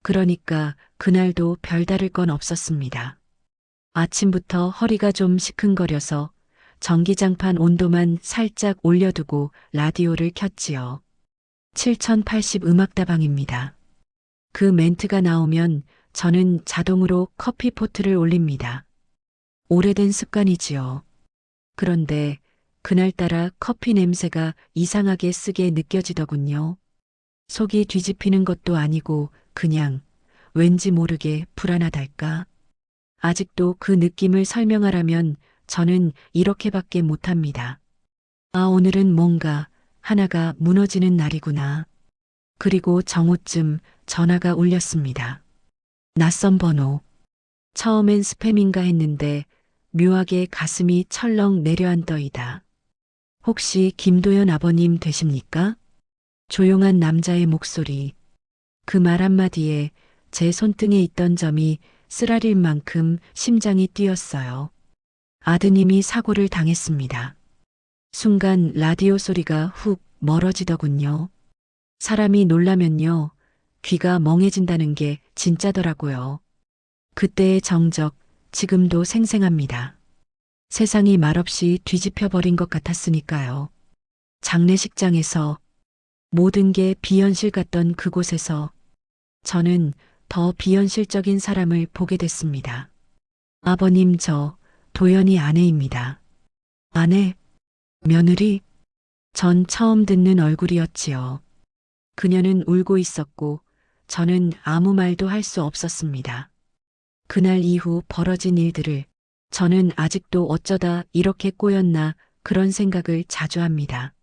그러니까 그날도 별다를 건 없었습니다. 아침부터 허리가 좀 시큰거려서 전기장판 온도만 살짝 올려두고 라디오를 켰지요. 7080 음악다방입니다. 그 멘트가 나오면 저는 자동으로 커피포트를 올립니다. 오래된 습관이지요. 그런데 그날따라 커피 냄새가 이상하게 쓰게 느껴지더군요. 속이 뒤집히는 것도 아니고 그냥 왠지 모르게 불안하달까? 아직도 그 느낌을 설명하라면 저는 이렇게밖에 못합니다. 아, 오늘은 뭔가 하나가 무너지는 날이구나. 그리고 정오쯤 전화가 울렸습니다. 낯선 번호. 처음엔 스팸인가 했는데 묘하게 가슴이 철렁 내려앉더이다. 혹시 김도연 아버님 되십니까? 조용한 남자의 목소리. 그 말 한마디에 제 손등에 있던 점이 쓰라릴 만큼 심장이 뛰었어요. 아드님이 사고를 당했습니다. 순간 라디오 소리가 훅 멀어지더군요. 사람이 놀라면요, 귀가 멍해진다는 게 진짜더라고요. 그때의 정적, 지금도 생생합니다. 세상이 말없이 뒤집혀 버린 것 같았으니까요. 장례식장에서 모든 게 비현실 같던 그곳에서 저는 더 비현실적인 사람을 보게 됐습니다. 아버님, 저 도연이 아내입니다. 아내, 며느리, 전 처음 듣는 얼굴이었지요. 그녀는 울고 있었고 저는 아무 말도 할 수 없었습니다. 그날 이후 벌어진 일들을 저는 아직도 어쩌다 이렇게 꼬였나 그런 생각을 자주 합니다.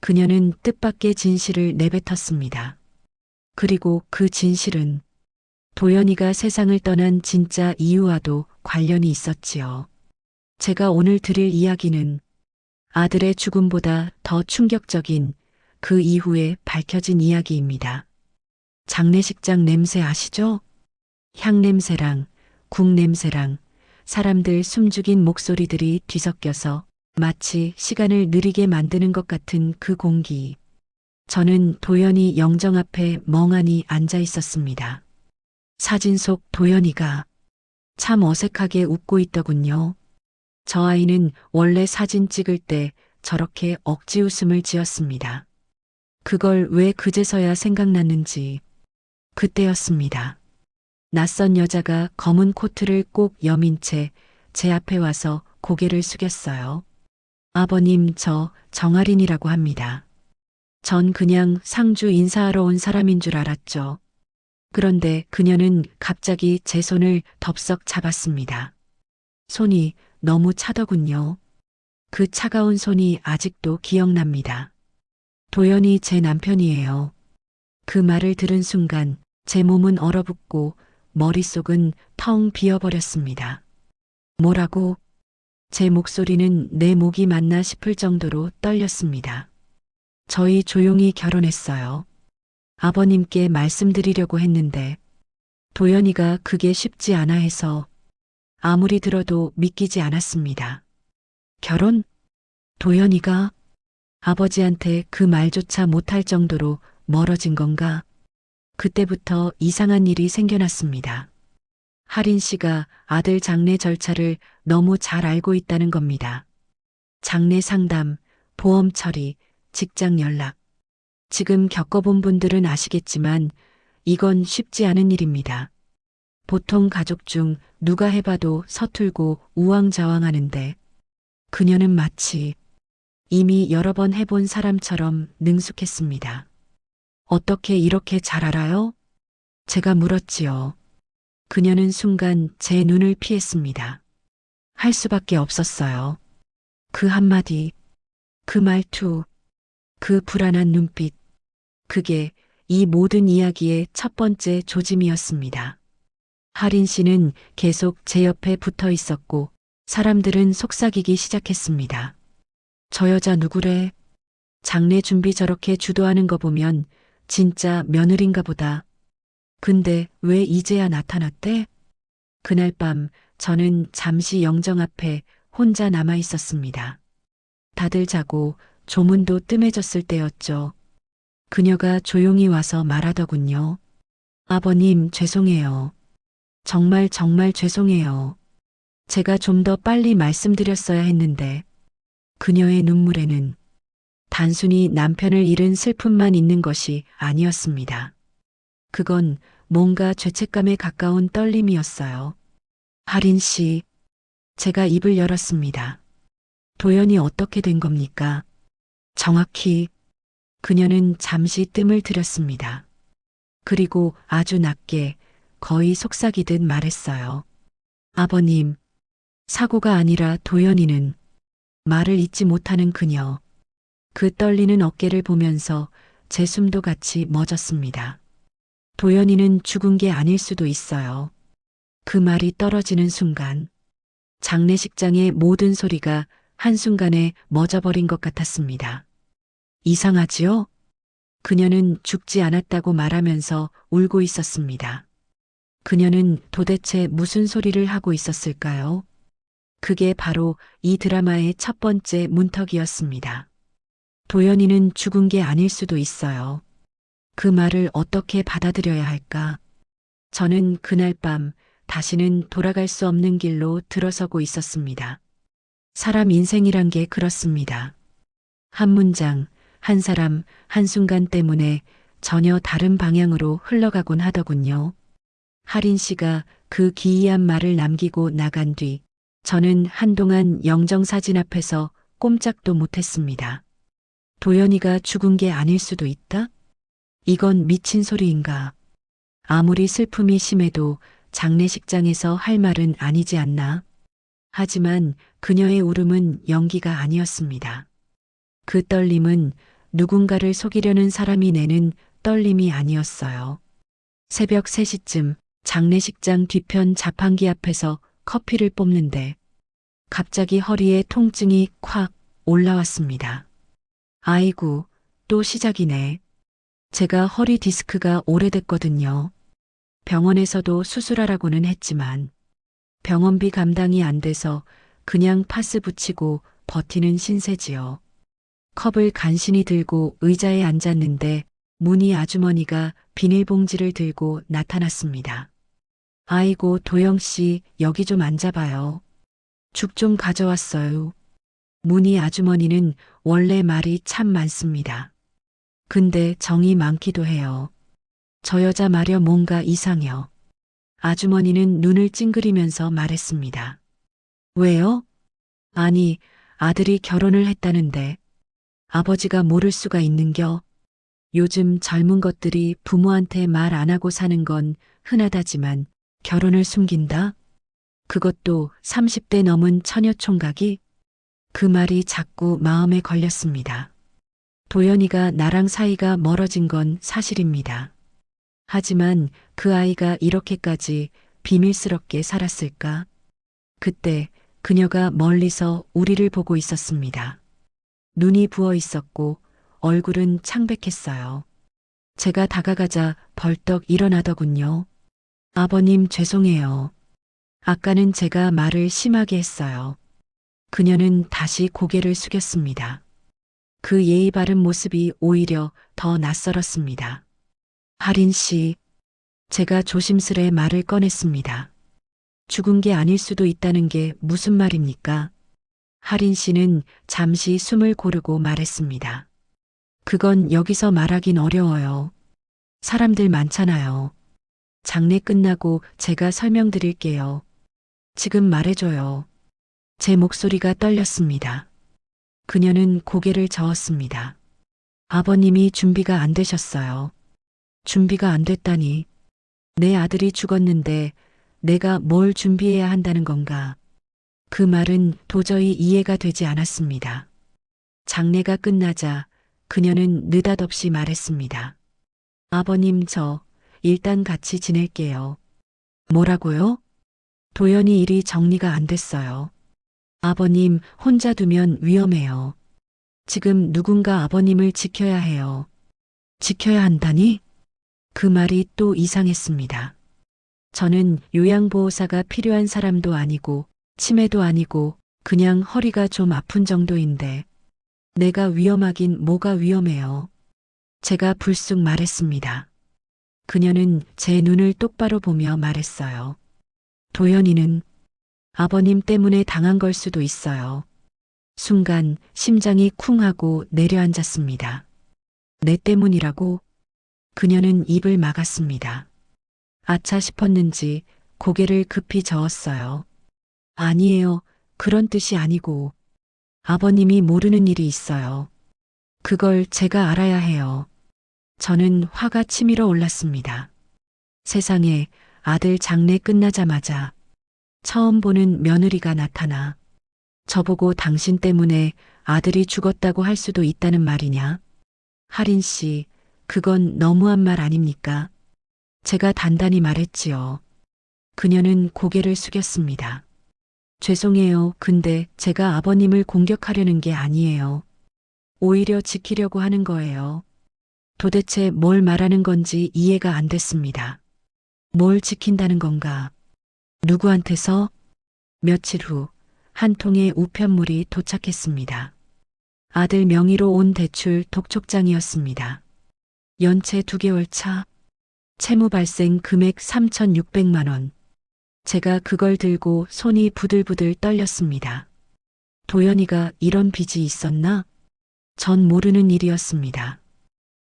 그녀는 뜻밖의 진실을 내뱉었습니다. 그리고 그 진실은 도연이가 세상을 떠난 진짜 이유와도 관련이 있었지요. 제가 오늘 드릴 이야기는 아들의 죽음보다 더 충격적인 그 이후에 밝혀진 이야기입니다. 장례식장 냄새 아시죠? 향 냄새랑 국 냄새랑 사람들 숨죽인 목소리들이 뒤섞여서 마치 시간을 느리게 만드는 것 같은 그 공기. 저는 도연이 영정 앞에 멍하니 앉아 있었습니다. 사진 속 도연이가 참 어색하게 웃고 있더군요. 저 아이는 원래 사진 찍을 때 저렇게 억지 웃음을 지었습니다. 그걸 왜 그제서야 생각났는지 그때였습니다. 낯선 여자가 검은 코트를 꼭 여민 채 제 앞에 와서 고개를 숙였어요. 아버님, 저 정아린이라고 합니다. 전 그냥 상주 인사하러 온 사람인 줄 알았죠. 그런데 그녀는 갑자기 제 손을 덥석 잡았습니다. 손이 너무 차더군요. 그 차가운 손이 아직도 기억납니다. 도연이 제 남편이에요. 그 말을 들은 순간 제 몸은 얼어붙고 머릿속은 텅 비어버렸습니다. 뭐라고? 제 목소리는 내 목이 맞나 싶을 정도로 떨렸습니다. 저희 조용히 결혼했어요. 아버님께 말씀드리려고 했는데 도연이가 그게 쉽지 않아 해서 아무리 들어도 믿기지 않았습니다. 결혼? 도연이가 아버지한테 그 말조차 못할 정도로 멀어진 건가? 그때부터 이상한 일이 생겨났습니다. 할인 씨가 아들 장례 절차를 너무 잘 알고 있다는 겁니다. 장례 상담, 보험 처리, 직장 연락. 지금 겪어본 분들은 아시겠지만 이건 쉽지 않은 일입니다. 보통 가족 중 누가 해봐도 서툴고 우왕좌왕하는데 그녀는 마치 이미 여러 번 해본 사람처럼 능숙했습니다. 어떻게 이렇게 잘 알아요? 제가 물었지요. 그녀는 순간 제 눈을 피했습니다. 할 수밖에 없었어요. 그 한마디, 그 말투, 그 불안한 눈빛, 그게 이 모든 이야기의 첫 번째 조짐이었습니다. 할인 씨는 계속 제 옆에 붙어 있었고 사람들은 속삭이기 시작했습니다. 저 여자 누구래? 장례 준비 저렇게 주도하는 거 보면 진짜 며느린가 보다. 근데 왜 이제야 나타났대? 그날 밤 저는 잠시 영정 앞에 혼자 남아 있었습니다. 다들 자고 조문도 뜸해졌을 때였죠. 그녀가 조용히 와서 말하더군요. 아버님, 죄송해요. 정말 정말 죄송해요. 제가 좀 더 빨리 말씀드렸어야 했는데, 그녀의 눈물에는 단순히 남편을 잃은 슬픔만 있는 것이 아니었습니다. 그건 뭔가 죄책감에 가까운 떨림이었어요. 하린 씨, 제가 입을 열었습니다. 도연이 어떻게 된 겁니까? 정확히 그녀는 잠시 뜸을 들였습니다. 그리고 아주 낮게 거의 속삭이듯 말했어요. 아버님, 사고가 아니라 도연이는 말을 잇지 못하는 그녀. 그 떨리는 어깨를 보면서 제 숨도 같이 멎었습니다. 도연이는 죽은 게 아닐 수도 있어요. 그 말이 떨어지는 순간 장례식장의 모든 소리가 한순간에 멎어버린 것 같았습니다. 이상하지요? 그녀는 죽지 않았다고 말하면서 울고 있었습니다. 그녀는 도대체 무슨 소리를 하고 있었을까요? 그게 바로 이 드라마의 첫 번째 문턱이었습니다. 도연이는 죽은 게 아닐 수도 있어요. 그 말을 어떻게 받아들여야 할까? 저는 그날 밤 다시는 돌아갈 수 없는 길로 들어서고 있었습니다. 사람 인생이란 게 그렇습니다. 한 문장, 한 사람, 한순간 때문에 전혀 다른 방향으로 흘러가곤 하더군요. 하린 씨가 그 기이한 말을 남기고 나간 뒤 저는 한동안 영정사진 앞에서 꼼짝도 못했습니다. 도연이가 죽은 게 아닐 수도 있다? 이건 미친 소리인가? 아무리 슬픔이 심해도 장례식장에서 할 말은 아니지 않나? 하지만 그녀의 울음은 연기가 아니었습니다. 그 떨림은 누군가를 속이려는 사람이 내는 떨림이 아니었어요. 새벽 3시쯤 장례식장 뒤편 자판기 앞에서 커피를 뽑는데 갑자기 허리에 통증이 콱 올라왔습니다. 아이고, 또 시작이네. 제가 허리 디스크가 오래됐거든요. 병원에서도 수술하라고는 했지만 병원비 감당이 안 돼서 그냥 파스 붙이고 버티는 신세지요. 컵을 간신히 들고 의자에 앉았는데 문희 아주머니가 비닐봉지를 들고 나타났습니다. 아이고, 도영씨, 여기 좀 앉아봐요. 죽 좀 가져왔어요. 문희 아주머니는 원래 말이 참 많습니다. 근데 정이 많기도 해요. 저 여자 말여 뭔가 이상해요. 아주머니는 눈을 찡그리면서 말했습니다. 왜요? 아니, 아들이 결혼을 했다는데 아버지가 모를 수가 있는겨? 요즘 젊은 것들이 부모한테 말 안 하고 사는 건 흔하다지만 결혼을 숨긴다? 그것도 30대 넘은 처녀 총각이? 그 말이 자꾸 마음에 걸렸습니다. 도연이가 나랑 사이가 멀어진 건 사실입니다. 하지만 그 아이가 이렇게까지 비밀스럽게 살았을까? 그때 그녀가 멀리서 우리를 보고 있었습니다. 눈이 부어 있었고 얼굴은 창백했어요. 제가 다가가자 벌떡 일어나더군요. 아버님, 죄송해요. 아까는 제가 말을 심하게 했어요. 그녀는 다시 고개를 숙였습니다. 그 예의 바른 모습이 오히려 더 낯설었습니다. 하린 씨, 제가 조심스레 말을 꺼냈습니다. 죽은 게 아닐 수도 있다는 게 무슨 말입니까? 하린 씨는 잠시 숨을 고르고 말했습니다. 그건 여기서 말하긴 어려워요. 사람들 많잖아요. 장례 끝나고 제가 설명드릴게요. 지금 말해줘요. 제 목소리가 떨렸습니다. 그녀는 고개를 저었습니다. 아버님이 준비가 안 되셨어요. 준비가 안 됐다니. 내 아들이 죽었는데 내가 뭘 준비해야 한다는 건가? 그 말은 도저히 이해가 되지 않았습니다. 장례가 끝나자 그녀는 느닷없이 말했습니다. 아버님, 저 일단 같이 지낼게요. 뭐라고요? 도연이 일이 정리가 안 됐어요. 아버님 혼자 두면 위험해요. 지금 누군가 아버님을 지켜야 해요. 지켜야 한다니? 그 말이 또 이상했습니다. 저는 요양보호사가 필요한 사람도 아니고 치매도 아니고 그냥 허리가 좀 아픈 정도인데 내가 위험하긴 뭐가 위험해요. 제가 불쑥 말했습니다. 그녀는 제 눈을 똑바로 보며 말했어요. 도연이는 아버님 때문에 당한 걸 수도 있어요. 순간 심장이 쿵 하고 내려앉았습니다. 내 때문이라고? 그녀는 입을 막았습니다. 아차 싶었는지 고개를 급히 저었어요. 아니에요. 그런 뜻이 아니고 아버님이 모르는 일이 있어요. 그걸 제가 알아야 해요. 저는 화가 치밀어 올랐습니다. 세상에 아들 장례 끝나자마자 처음 보는 며느리가 나타나 저보고 당신 때문에 아들이 죽었다고 할 수도 있다는 말이냐? 할인 씨, 그건 너무한 말 아닙니까? 제가 단단히 말했지요. 그녀는 고개를 숙였습니다. 죄송해요. 근데 제가 아버님을 공격하려는 게 아니에요. 오히려 지키려고 하는 거예요. 도대체 뭘 말하는 건지 이해가 안 됐습니다. 뭘 지킨다는 건가? 누구한테서? 며칠 후 한 통의 우편물이 도착했습니다. 아들 명의로 온 대출 독촉장이었습니다. 연체 2개월 차, 채무 발생 금액 3,600만 원. 제가 그걸 들고 손이 부들부들 떨렸습니다. 도연이가 이런 빚이 있었나? 전 모르는 일이었습니다.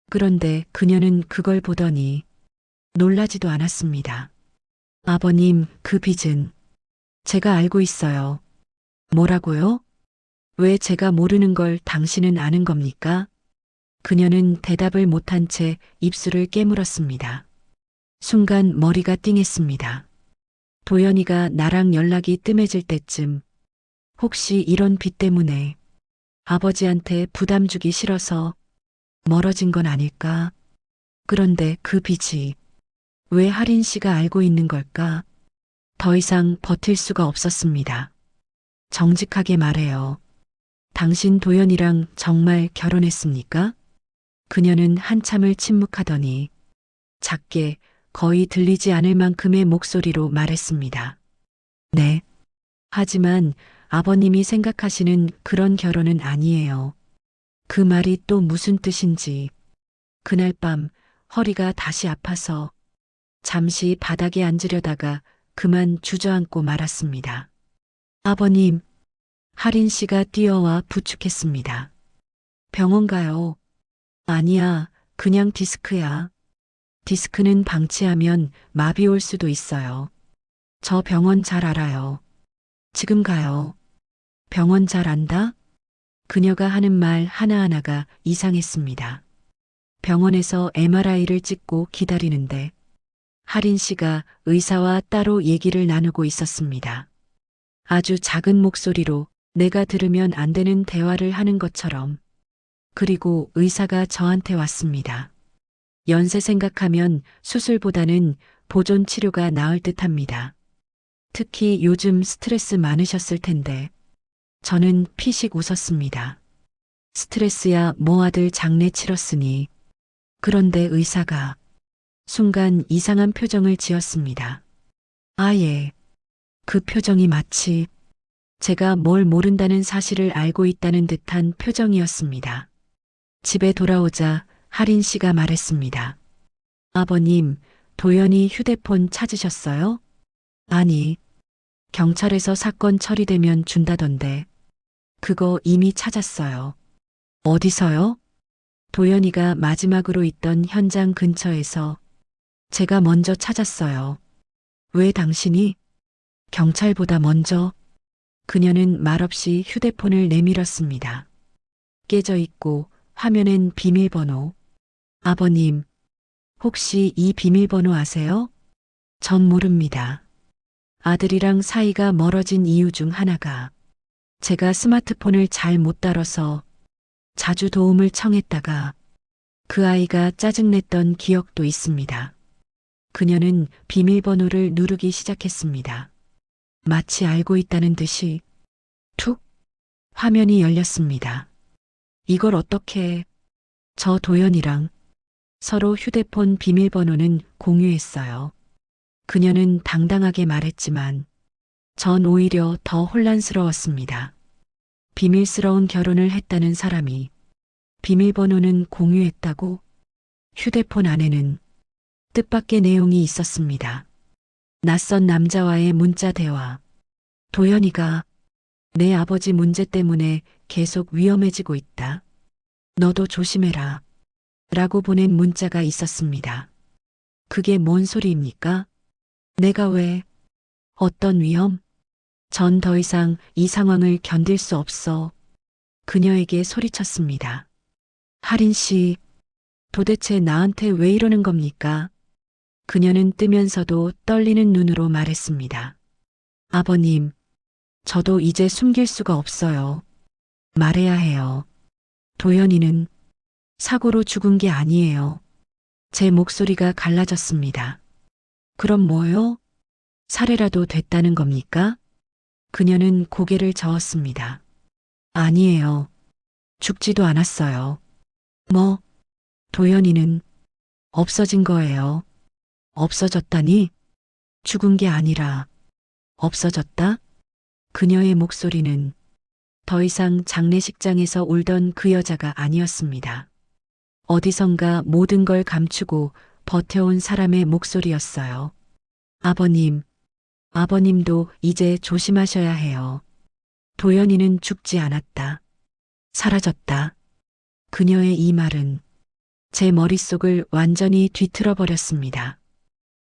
그런데 그녀는 그걸 보더니 놀라지도 않았습니다. 아버님, 그 빚은 제가 알고 있어요. 뭐라고요? 왜 제가 모르는 걸 당신은 아는 겁니까? 그녀는 대답을 못한 채 입술을 깨물었습니다. 순간 머리가 띵했습니다. 도연이가 나랑 연락이 뜸해질 때쯤 혹시 이런 빚 때문에 아버지한테 부담 주기 싫어서 멀어진 건 아닐까? 그런데 그 빚이 왜 할인 씨가 알고 있는 걸까? 더 이상 버틸 수가 없었습니다. 정직하게 말해요. 당신 도연이랑 정말 결혼했습니까? 그녀는 한참을 침묵하더니 작게 거의 들리지 않을 만큼의 목소리로 말했습니다. 네. 하지만 아버님이 생각하시는 그런 결혼은 아니에요. 그 말이 또 무슨 뜻인지. 그날 밤 허리가 다시 아파서 잠시 바닥에 앉으려다가 그만 주저앉고 말았습니다. 아버님, 할인 씨가 뛰어와 부축했습니다. 병원 가요. 아니야, 그냥 디스크야. 디스크는 방치하면 마비 올 수도 있어요. 저 병원 잘 알아요. 지금 가요. 병원 잘 안다? 그녀가 하는 말 하나하나가 이상했습니다. 병원에서 MRI를 찍고 기다리는데 할인 씨가 의사와 따로 얘기를 나누고 있었습니다. 아주 작은 목소리로 내가 들으면 안 되는 대화를 하는 것처럼. 그리고 의사가 저한테 왔습니다. 연세 생각하면 수술보다는 보존 치료가 나을 듯합니다. 특히 요즘 스트레스 많으셨을 텐데. 저는 피식 웃었습니다. 스트레스야 뭐 아들 장례 치렀으니. 그런데 의사가 순간 이상한 표정을 지었습니다. 예. 그 표정이 마치 제가 뭘 모른다는 사실을 알고 있다는 듯한 표정이었습니다. 집에 돌아오자 할인 씨가 말했습니다. 아버님, 도연이 휴대폰 찾으셨어요? 아니, 경찰에서 사건 처리되면 준다던데. 그거 이미 찾았어요. 어디서요? 도연이가 마지막으로 있던 현장 근처에서 제가 먼저 찾았어요. 왜 당신이? 경찰보다 먼저? 그녀는 말없이 휴대폰을 내밀었습니다. 깨져 있고 화면엔 비밀번호. 아버님, 혹시 이 비밀번호 아세요? 전 모릅니다. 아들이랑 사이가 멀어진 이유 중 하나가 제가 스마트폰을 잘 못 다뤄서 자주 도움을 청했다가 그 아이가 짜증냈던 기억도 있습니다. 그녀는 비밀번호를 누르기 시작했습니다. 마치 알고 있다는 듯이 툭 화면이 열렸습니다. 이걸 어떻게 해? 저 도연이랑 서로 휴대폰 비밀번호는 공유했어요. 그녀는 당당하게 말했지만 전 오히려 더 혼란스러웠습니다. 비밀스러운 결혼을 했다는 사람이 비밀번호는 공유했다고? 휴대폰 안에는 뜻밖의 내용이 있었습니다. 낯선 남자와의 문자 대화. 도연이가 내 아버지 문제 때문에 계속 위험해지고 있다. 너도 조심해라. 라고 보낸 문자가 있었습니다. 그게 뭔 소리입니까? 내가 왜? 어떤 위험? 전 더 이상 이 상황을 견딜 수 없어. 그녀에게 소리쳤습니다. 하린 씨, 도대체 나한테 왜 이러는 겁니까? 그녀는 뜨면서도 떨리는 눈으로 말했습니다. 아버님, 저도 이제 숨길 수가 없어요. 말해야 해요. 도연이는 사고로 죽은 게 아니에요. 제 목소리가 갈라졌습니다. 그럼 뭐요? 살해라도 됐다는 겁니까? 그녀는 고개를 저었습니다. 아니에요. 죽지도 않았어요. 뭐? 도연이는 없어진 거예요. 없어졌다니? 죽은 게 아니라 없어졌다? 그녀의 목소리는 더 이상 장례식장에서 울던 그 여자가 아니었습니다. 어디선가 모든 걸 감추고 버텨온 사람의 목소리였어요. 아버님, 아버님도 이제 조심하셔야 해요. 도연이는 죽지 않았다. 사라졌다. 그녀의 이 말은 제 머릿속을 완전히 뒤틀어 버렸습니다.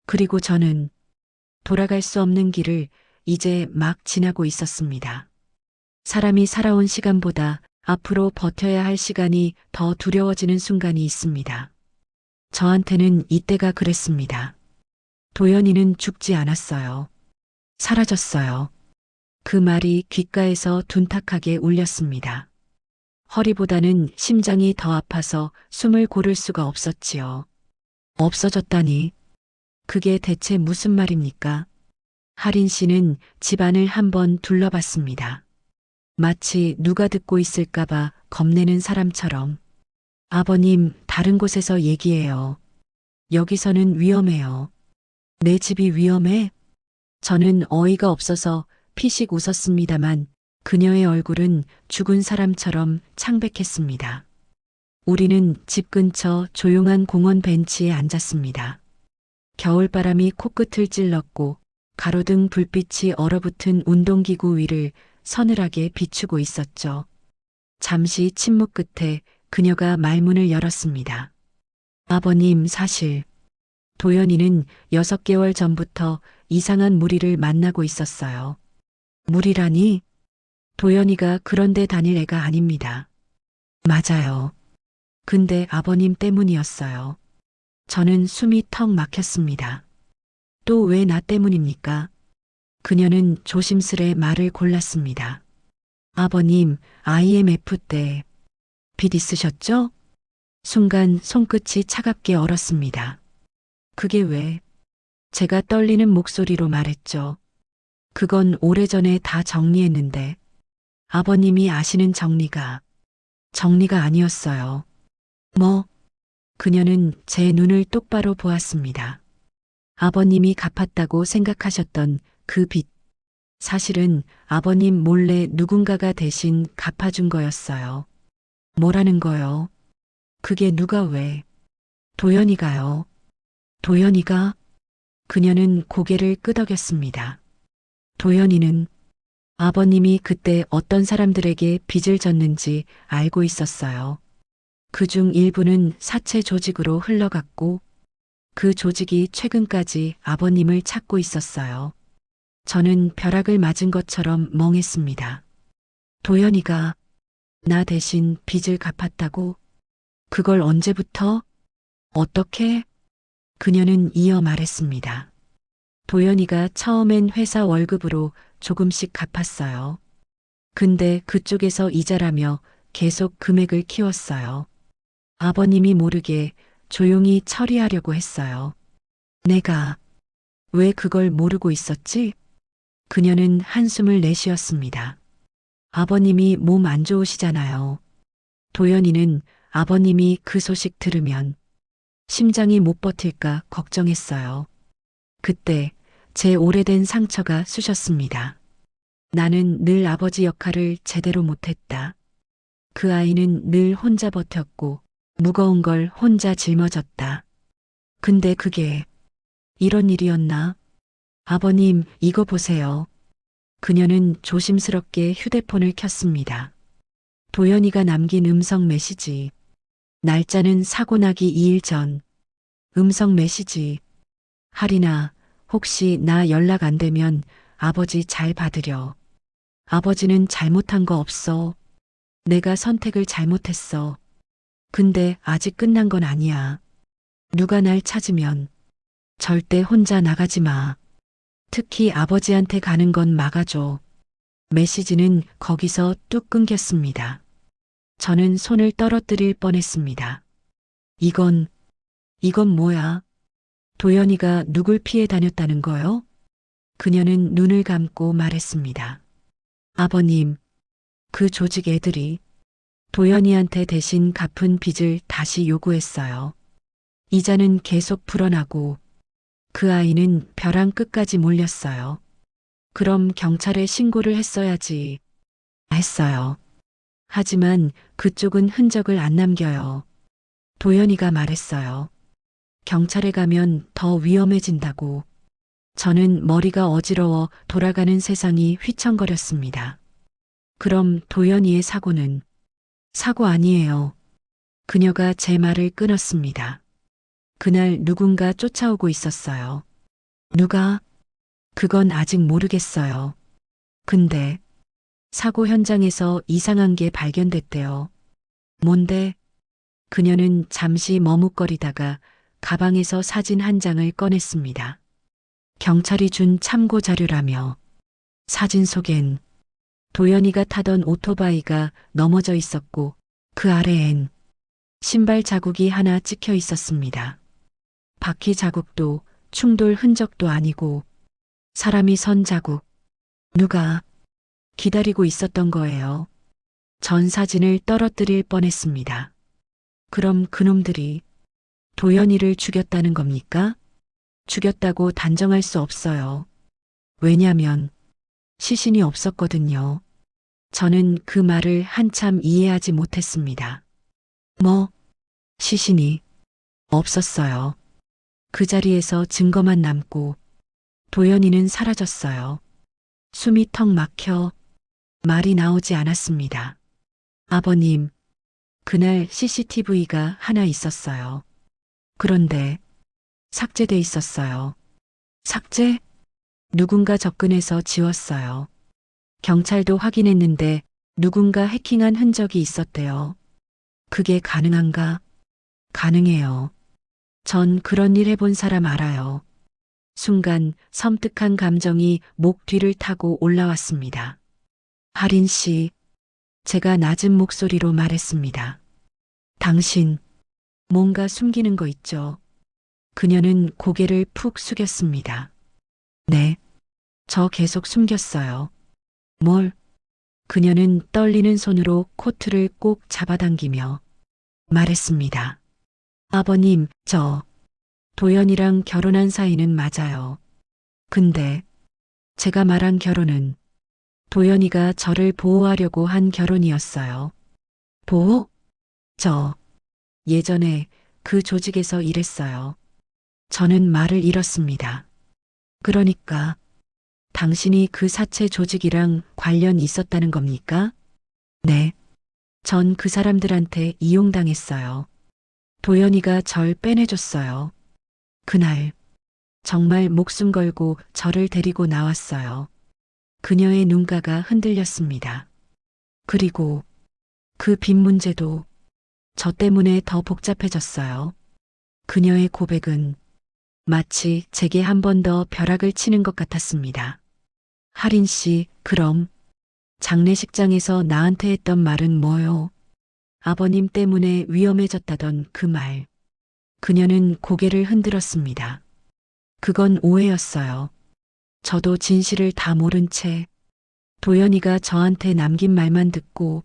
그리고 저는 돌아갈 수 없는 길을 이제 막 지나고 있었습니다. 사람이 살아온 시간보다 앞으로 버텨야 할 시간이 더 두려워지는 순간이 있습니다. 저한테는 이때가 그랬습니다. 도연이는 죽지 않았어요. 사라졌어요. 그 말이 귓가에서 둔탁하게 울렸습니다. 허리보다는 심장이 더 아파서 숨을 고를 수가 없었지요. 없어졌다니. 그게 대체 무슨 말입니까? 하린 씨는 집안을 한번 둘러봤습니다. 마치 누가 듣고 있을까봐 겁내는 사람처럼. 아버님, 다른 곳에서 얘기해요. 여기서는 위험해요. 내 집이 위험해? 저는 어이가 없어서 피식 웃었습니다만 그녀의 얼굴은 죽은 사람처럼 창백했습니다. 우리는 집 근처 조용한 공원 벤치에 앉았습니다. 겨울바람이 코끝을 찔렀고 가로등 불빛이 얼어붙은 운동기구 위를 서늘하게 비추고 있었죠. 잠시 침묵 끝에 그녀가 말문을 열었습니다. 아버님, 사실 도연이는 6개월 전부터 이상한 무리를 만나고 있었어요. 무리라니? 도연이가 그런데 다닐 애가 아닙니다. 맞아요. 근데 아버님 때문이었어요. 저는 숨이 턱 막혔습니다. 또 왜 나 때문입니까? 그녀는 조심스레 말을 골랐습니다. 아버님, IMF 때 빚 있으셨죠? 순간 손끝이 차갑게 얼었습니다. 그게 왜? 제가 떨리는 목소리로 말했죠. 그건 오래전에 다 정리했는데 아버님이 아시는 정리가 아니었어요. 뭐? 그녀는 제 눈을 똑바로 보았습니다. 아버님이 갚았다고 생각하셨던 그 빚. 사실은 아버님 몰래 누군가가 대신 갚아준 거였어요. 뭐라는 거요? 그게 누가 왜? 도연이가요. 도연이가? 그녀는 고개를 끄덕였습니다. 도연이는 아버님이 그때 어떤 사람들에게 빚을 졌는지 알고 있었어요. 그중 일부는 사채 조직으로 흘러갔고 그 조직이 최근까지 아버님을 찾고 있었어요. 저는 벼락을 맞은 것처럼 멍했습니다. 도연이가 나 대신 빚을 갚았다고? 그걸 언제부터? 어떻게? 그녀는 이어 말했습니다. 도연이가 처음엔 회사 월급으로 조금씩 갚았어요. 근데 그쪽에서 이자라며 계속 금액을 키웠어요. 아버님이 모르게 조용히 처리하려고 했어요. 내가 왜 그걸 모르고 있었지? 그녀는 한숨을 내쉬었습니다. 아버님이 몸 안 좋으시잖아요. 도연이는 아버님이 그 소식 들으면 심장이 못 버틸까 걱정했어요. 그때 제 오래된 상처가 쑤셨습니다. 나는 늘 아버지 역할을 제대로 못했다. 그 아이는 늘 혼자 버텼고 무거운 걸 혼자 짊어졌다. 근데 그게 이런 일이었나? 아버님, 이거 보세요. 그녀는 조심스럽게 휴대폰을 켰습니다. 도연이가 남긴 음성 메시지. 날짜는 사고 나기 2일 전. 음성 메시지. 하리나, 혹시 나 연락 안 되면 아버지 잘 받으려. 아버지는 잘못한 거 없어. 내가 선택을 잘못했어. 근데 아직 끝난 건 아니야. 누가 날 찾으면 절대 혼자 나가지 마. 특히 아버지한테 가는 건 막아줘. 메시지는 거기서 뚝 끊겼습니다. 저는 손을 떨어뜨릴 뻔했습니다. 이건, 이건 뭐야? 도연이가 누굴 피해 다녔다는 거요? 그녀는 눈을 감고 말했습니다. 아버님, 그 조직 애들이 도연이한테 대신 갚은 빚을 다시 요구했어요. 이자는 계속 불어나고 그 아이는 벼랑 끝까지 몰렸어요. 그럼 경찰에 신고를 했어야지. 했어요. 하지만 그쪽은 흔적을 안 남겨요. 도연이가 말했어요. 경찰에 가면 더 위험해진다고. 저는 머리가 어지러워 돌아가는 세상이 휘청거렸습니다. 그럼 도연이의 사고는 사고 아니에요. 그녀가 제 말을 끊었습니다. 그날 누군가 쫓아오고 있었어요. 누가? 그건 아직 모르겠어요. 근데 사고 현장에서 이상한 게 발견됐대요. 뭔데? 그녀는 잠시 머뭇거리다가 가방에서 사진 한 장을 꺼냈습니다. 경찰이 준 참고 자료라며 사진 속엔 도연이가 타던 오토바이가 넘어져 있었고 그 아래엔 신발 자국이 하나 찍혀 있었습니다. 바퀴 자국도 충돌 흔적도 아니고 사람이 선 자국. 누가 기다리고 있었던 거예요. 전 사진을 떨어뜨릴 뻔했습니다. 그럼 그놈들이 도연이를 죽였다는 겁니까? 죽였다고 단정할 수 없어요. 왜냐면 시신이 없었거든요. 저는 그 말을 한참 이해하지 못했습니다. 뭐, 시신이 없었어요. 그 자리에서 증거만 남고 도연이는 사라졌어요. 숨이 턱 막혀 말이 나오지 않았습니다. 아버님, 그날 CCTV가 하나 있었어요. 그런데 삭제돼 있었어요. 삭제? 누군가 접근해서 지웠어요. 경찰도 확인했는데 누군가 해킹한 흔적이 있었대요. 그게 가능한가? 가능해요. 전 그런 일 해본 사람 알아요. 순간 섬뜩한 감정이 목 뒤를 타고 올라왔습니다. 하린 씨, 제가 낮은 목소리로 말했습니다. 당신, 뭔가 숨기는 거 있죠? 그녀는 고개를 푹 숙였습니다. 네, 저 계속 숨겼어요. 뭘? 그녀는 떨리는 손으로 코트를 꼭 잡아당기며 말했습니다. 아버님, 저 도연이랑 결혼한 사이는 맞아요. 근데 제가 말한 결혼은 도연이가 저를 보호하려고 한 결혼이었어요. 보호? 저 예전에 그 조직에서 일했어요. 저는 말을 잃었습니다. 그러니까 당신이 그 사채 조직이랑 관련 있었다는 겁니까? 네. 전 그 사람들한테 이용당했어요. 도연이가 절 빼내줬어요. 그날 정말 목숨 걸고 저를 데리고 나왔어요. 그녀의 눈가가 흔들렸습니다. 그리고 그 빚 문제도 저 때문에 더 복잡해졌어요. 그녀의 고백은 마치 제게 한 번 더 벼락을 치는 것 같았습니다. 하린 씨, 그럼 장례식장에서 나한테 했던 말은 뭐요? 아버님 때문에 위험해졌다던 그 말. 그녀는 고개를 흔들었습니다. 그건 오해였어요. 저도 진실을 다 모른 채 도연이가 저한테 남긴 말만 듣고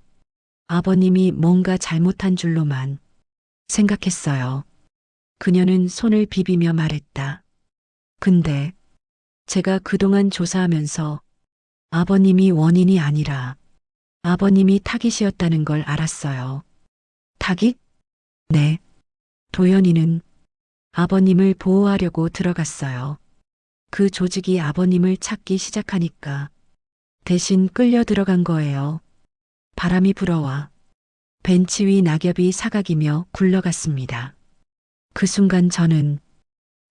아버님이 뭔가 잘못한 줄로만 생각했어요. 그녀는 손을 비비며 말했다. 근데 제가 그동안 조사하면서 아버님이 원인이 아니라 아버님이 타깃이었다는 걸 알았어요. 타깃? 네. 도연이는 아버님을 보호하려고 들어갔어요. 그 조직이 아버님을 찾기 시작하니까 대신 끌려 들어간 거예요. 바람이 불어와 벤치 위 낙엽이 사각이며 굴러갔습니다. 그 순간 저는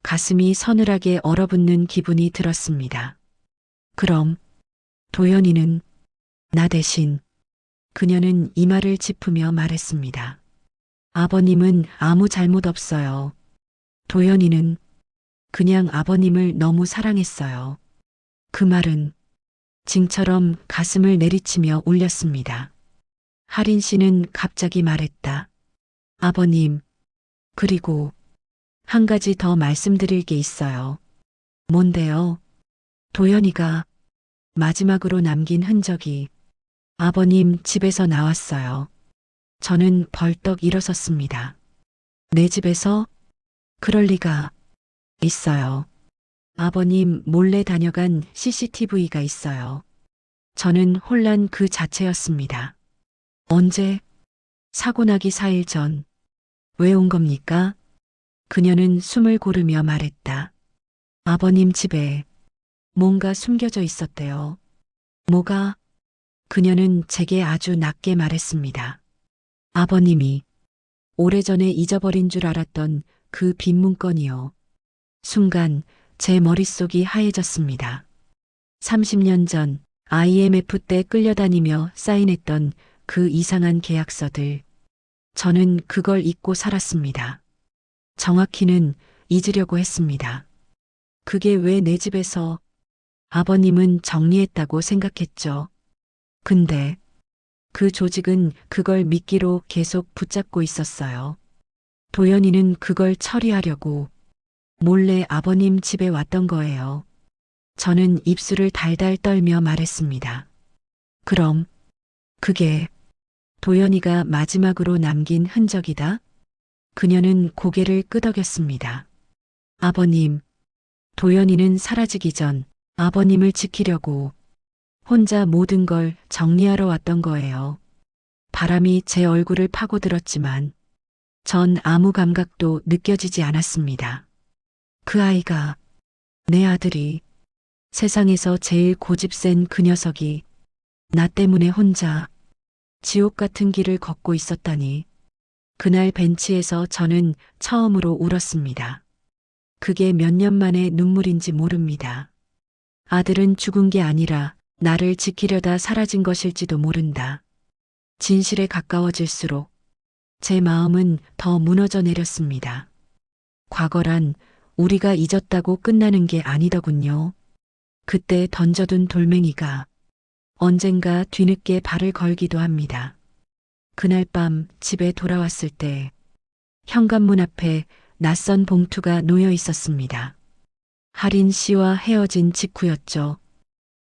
가슴이 서늘하게 얼어붙는 기분이 들었습니다. 그럼 도연이는 나 대신 그녀는 이마를 짚으며 말했습니다. 아버님은 아무 잘못 없어요. 도연이는 그냥 아버님을 너무 사랑했어요. 그 말은 징처럼 가슴을 내리치며 울렸습니다. 하린 씨는 갑자기 말했다. 아버님, 그리고 한 가지 더 말씀드릴 게 있어요. 뭔데요? 도연이가 마지막으로 남긴 흔적이 아버님 집에서 나왔어요. 저는 벌떡 일어섰습니다. 내 집에서? 그럴 리가 있어요. 아버님 몰래 다녀간 CCTV가 있어요. 저는 혼란 그 자체였습니다. 언제? 사고 나기 4일 전. 왜 온 겁니까? 그녀는 숨을 고르며 말했다. 아버님 집에 뭔가 숨겨져 있었대요. 뭐가? 그녀는 제게 아주 낮게 말했습니다. 아버님이 오래전에 잊어버린 줄 알았던 그 빈 문건이요. 순간 제 머릿속이 하얘졌습니다. 30년 전 IMF 때 끌려다니며 사인했던 그 이상한 계약서들. 저는 그걸 잊고 살았습니다. 정확히는 잊으려고 했습니다. 그게 왜 내 집에서 아버님은 정리했다고 생각했죠. 근데 그 조직은 그걸 미끼로 계속 붙잡고 있었어요. 도연이는 그걸 처리하려고 몰래 아버님 집에 왔던 거예요. 저는 입술을 달달 떨며 말했습니다. 그럼 그게 도연이가 마지막으로 남긴 흔적이다? 그녀는 고개를 끄덕였습니다. 아버님, 도연이는 사라지기 전 아버님을 지키려고 혼자 모든 걸 정리하러 왔던 거예요. 바람이 제 얼굴을 파고들었지만 전 아무 감각도 느껴지지 않았습니다. 그 아이가, 내 아들이, 세상에서 제일 고집센 그 녀석이 나 때문에 혼자 지옥 같은 길을 걷고 있었다니. 그날 벤치에서 저는 처음으로 울었습니다. 그게 몇 년 만의 눈물인지 모릅니다. 아들은 죽은 게 아니라 나를 지키려다 사라진 것일지도 모른다. 진실에 가까워질수록 제 마음은 더 무너져 내렸습니다. 과거란 우리가 잊었다고 끝나는 게 아니더군요. 그때 던져둔 돌멩이가 언젠가 뒤늦게 발을 걸기도 합니다. 그날 밤 집에 돌아왔을 때 현관문 앞에 낯선 봉투가 놓여 있었습니다. 하린 씨와 헤어진 직후였죠.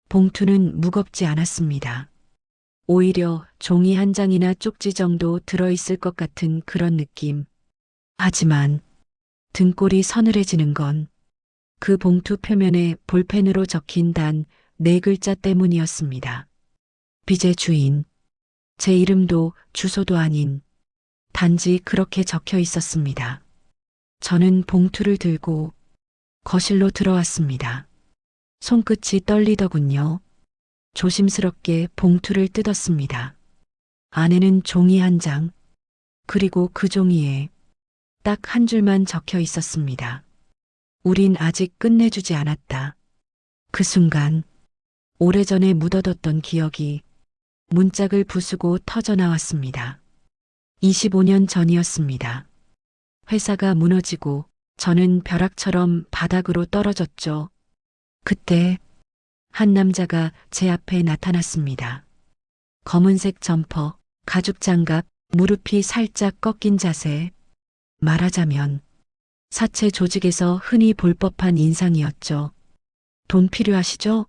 봉투는 무겁지 않았습니다. 오히려 종이 한 장이나 쪽지 정도 들어있을 것 같은 그런 느낌. 하지만 등골이 서늘해지는 건 그 봉투 표면에 볼펜으로 적힌 단 4글자 때문이었습니다. 빚의 주인. 제 이름도 주소도 아닌 단지 그렇게 적혀 있었습니다. 저는 봉투를 들고 거실로 들어왔습니다. 손끝이 떨리더군요. 조심스럽게 봉투를 뜯었습니다. 안에는 종이 한 장, 그리고 그 종이에 딱 한 줄만 적혀 있었습니다. 우린 아직 끝내주지 않았다. 그 순간 오래전에 묻어뒀던 기억이 문짝을 부수고 터져나왔습니다. 25년 전이었습니다. 회사가 무너지고 저는 벼락처럼 바닥으로 떨어졌죠. 그때 한 남자가 제 앞에 나타났습니다. 검은색 점퍼, 가죽 장갑, 무릎이 살짝 꺾인 자세. 말하자면 사채 조직에서 흔히 볼 법한 인상이었죠. 돈 필요하시죠?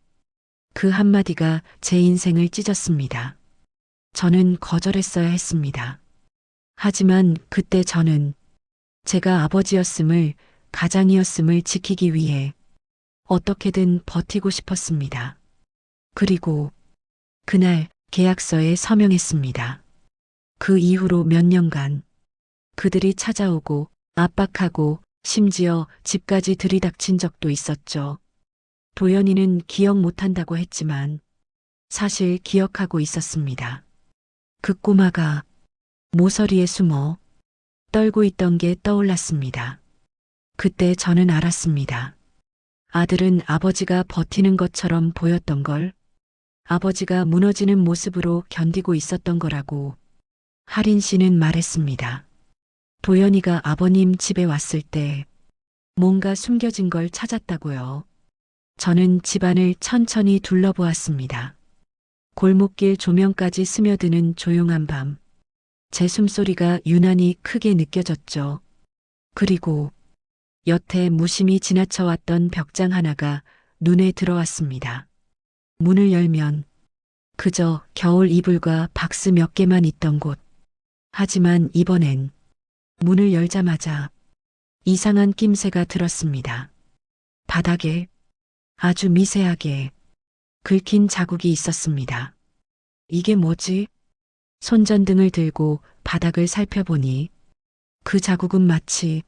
그 한마디가 제 인생을 찢었습니다. 저는 거절했어야 했습니다. 하지만 그때 저는 제가 아버지였음을, 가장이었음을 지키기 위해 어떻게든 버티고 싶었습니다. 그리고 그날 계약서에 서명했습니다. 그 이후로 몇 년간 그들이 찾아오고 압박하고 심지어 집까지 들이닥친 적도 있었죠. 도연이는 기억 못한다고 했지만 사실 기억하고 있었습니다. 그 꼬마가 모서리에 숨어 떨고 있던 게 떠올랐습니다. 그때 저는 알았습니다. 아들은 아버지가 버티는 것처럼 보였던 걸, 아버지가 무너지는 모습으로 견디고 있었던 거라고 하린 씨는 말했습니다. 도연이가 아버님 집에 왔을 때 뭔가 숨겨진 걸 찾았다고요. 저는 집안을 천천히 둘러보았습니다. 골목길 조명까지 스며드는 조용한 밤. 제 숨소리가 유난히 크게 느껴졌죠. 그리고 여태 무심히 지나쳐왔던 벽장 하나가 눈에 들어왔습니다. 문을 열면 그저 겨울 이불과 박스 몇 개만 있던 곳. 하지만 이번엔 문을 열자마자 이상한 낌새가 들었습니다. 바닥에 아주 미세하게 긁힌 자국이 있었습니다. 이게 뭐지? 손전등을 들고 바닥을 살펴보니 그 자국은 마치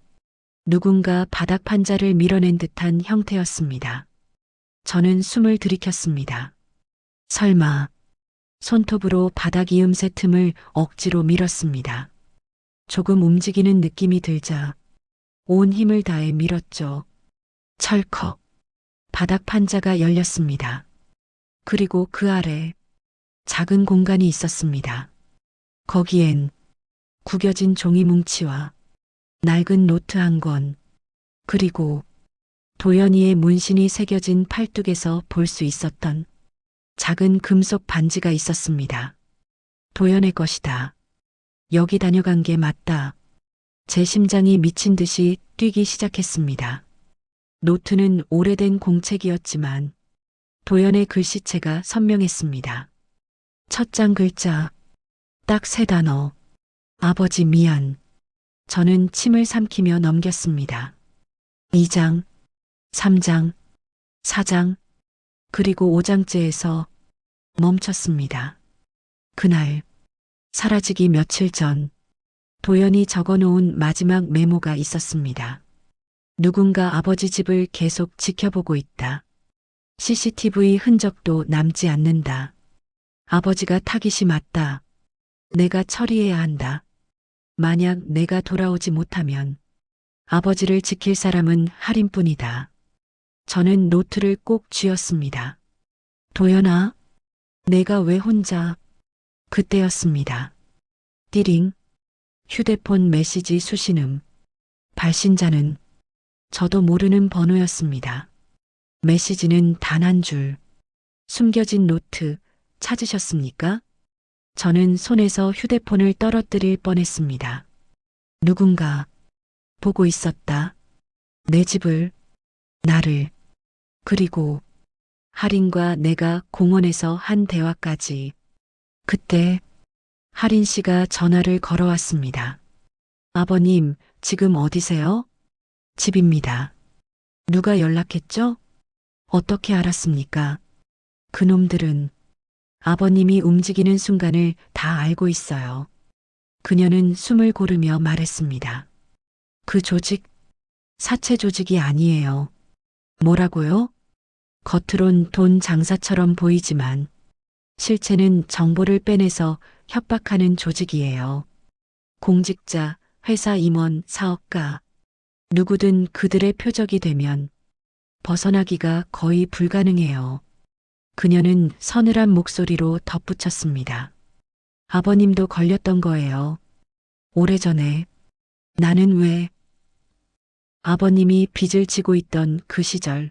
누군가 바닥 판자를 밀어낸 듯한 형태였습니다. 저는 숨을 들이켰습니다. 설마 손톱으로 바닥 이음새 틈을 억지로 밀었습니다. 조금 움직이는 느낌이 들자 온 힘을 다해 밀었죠. 철컥. 바닥 판자가 열렸습니다. 그리고 그 아래 작은 공간이 있었습니다. 거기엔 구겨진 종이 뭉치와 낡은 노트 한 권, 그리고 도연이의 문신이 새겨진 팔뚝에서 볼 수 있었던 작은 금속 반지가 있었습니다. 도연의 것이다. 여기 다녀간 게 맞다. 제 심장이 미친 듯이 뛰기 시작했습니다. 노트는 오래된 공책이었지만 도연의 글씨체가 선명했습니다. 첫 장 글자, 딱 3단어. 아버지 미안. 저는 침을 삼키며 넘겼습니다. 2장, 3장, 4장, 그리고 5장째에서 멈췄습니다. 그날, 사라지기 며칠 전, 도연이 적어놓은 마지막 메모가 있었습니다. 누군가 아버지 집을 계속 지켜보고 있다. CCTV 흔적도 남지 않는다. 아버지가 타깃이 맞다. 내가 처리해야 한다. 만약 내가 돌아오지 못하면 아버지를 지킬 사람은 할인뿐이다. 저는 노트를 꼭 쥐었습니다. 도연아, 내가 왜 혼자? 그때였습니다. 띠링, 휴대폰 메시지 수신음. 발신자는 저도 모르는 번호였습니다. 메시지는 단 한 줄. 숨겨진 노트 찾으셨습니까? 저는 손에서 휴대폰을 떨어뜨릴 뻔했습니다. 누군가 보고 있었다. 내 집을, 나를, 그리고 할인과 내가 공원에서 한 대화까지. 그때 할인 씨가 전화를 걸어왔습니다. 아버님, 지금 어디세요? 집입니다. 누가 연락했죠? 어떻게 알았습니까? 그놈들은 아버님이 움직이는 순간을 다 알고 있어요. 그녀는 숨을 고르며 말했습니다. 그 조직, 사채 조직이 아니에요. 뭐라고요? 겉으론 돈 장사처럼 보이지만 실체는 정보를 빼내서 협박하는 조직이에요. 공직자, 회사 임원, 사업가, 누구든 그들의 표적이 되면 벗어나기가 거의 불가능해요. 그녀는 서늘한 목소리로 덧붙였습니다. 아버님도 걸렸던 거예요. 오래전에. 나는 왜? 아버님이 빚을 지고 있던 그 시절.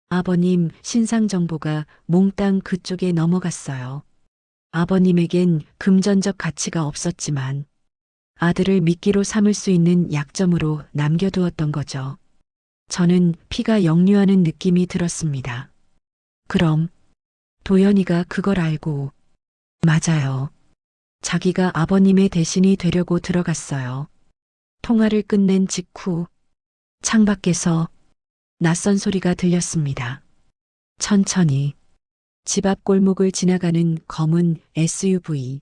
아버님 신상 정보가 몽땅 그쪽에 넘어갔어요. 아버님에겐 금전적 가치가 없었지만 아들을 미끼로 삼을 수 있는 약점으로 남겨두었던 거죠. 저는 피가 역류하는 느낌이 들었습니다. 그럼 도연이가 그걸 알고, 맞아요. 자기가 아버님의 대신이 되려고 들어갔어요. 통화를 끝낸 직후 창밖에서 낯선 소리가 들렸습니다. 천천히 집 앞 골목을 지나가는 검은 SUV.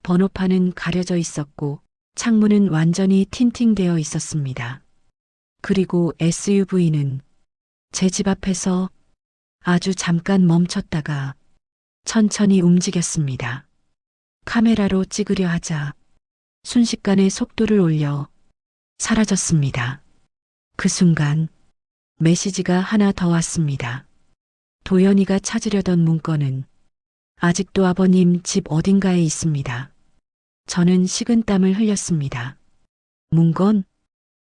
번호판은 가려져 있었고 창문은 완전히 틴팅되어 있었습니다. 그리고 SUV는 제 집 앞에서 아주 잠깐 멈췄다가 천천히 움직였습니다. 카메라로 찍으려 하자 순식간에 속도를 올려 사라졌습니다. 그 순간 메시지가 하나 더 왔습니다. 도연이가 찾으려던 문건은 아직도 아버님 집 어딘가에 있습니다. 저는 식은땀을 흘렸습니다. 문건?